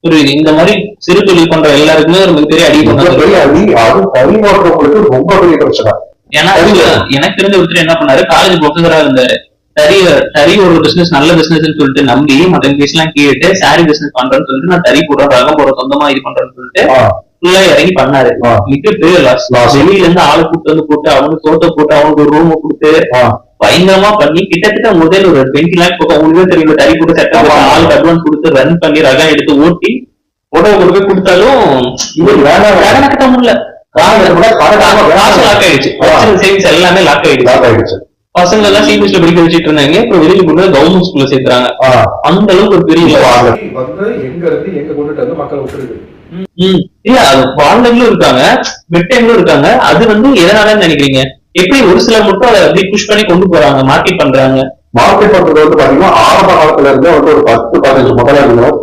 புரியுது. இந்த மாதிரி சிறு தொழில் பண்ற எல்லாருக்குமே ஒரு மிகப்பெரிய அடி ரொம்ப பெரிய பிரச்சனை. ஏன்னா எனக்கு தெரிஞ்ச ஒருத்தர் என்ன பண்ணாரு, காலேஜ் ப்ரொஃபஸரா இருந்தாரு. தறி ஒரு பிசினஸ் நல்ல பிசினஸ் சொல்லிட்டு நம்பி மற்ற இங்கிலீஷ் எல்லாம் கேட்டு சாரி பிசினஸ் பண்றேன்னு சொல்லிட்டு நான் தறி போடுறேன், ரகம் போடுற சொந்தமா இது பண்றேன்னு சொல்லிட்டு ஃபுல்லா இறங்கி பண்ணாரு. மிகப்பெரிய லாஸ். வெளியில இருந்து ஆளை கூட்டு வந்து போட்டு அவனுக்கு தோட்ட போட்டு அவனுக்கு ஒரு ரூம் கொடுத்து பயங்கரமா பண்ணி கிட்டத்தட்ட முதல் ஒரு 20 லேக் போக அவங்களுக்கே தெரியும். தறி போட்டு செட்டப் ஆளுக்கு அட்வான்ஸ் கொடுத்து ரன் பண்ணி ரகம் எடுத்து ஓட்டி உடம்பு கொண்டு போய் கொடுத்தாலும் வேலை கட்ட முடியல. சேவிங்ஸ் எல்லாமே லாக் ஆயிடுச்சு. பசங்க எல்லாம் சிபிஎஸ்ல படிக்க வச்சுட்டு இருந்தாங்க. அப்புறம் வெளியில கொண்டு கவர்மெண்ட் ஸ்கூல்ல சேர்த்துறாங்க. அந்த அளவுக்கு ஒரு பெரிய இல்ல, அது வாழ்ந்தவங்களும் இருக்காங்க, வெட்டங்களும் இருக்காங்க. அது எதனாலன்னு நினைக்கிறீங்க? எப்படி ஒரு சிலர் மட்டும் அதை அப்படி புஷ் பண்ணி கொண்டு போறாங்க, மார்க்கெட் பண்றாங்க? மார்க்கெட் பண்றது பாத்தீங்கன்னா ஆரம்ப காலத்துல இருந்து ஒரு 10-15 முதலாளிகளும்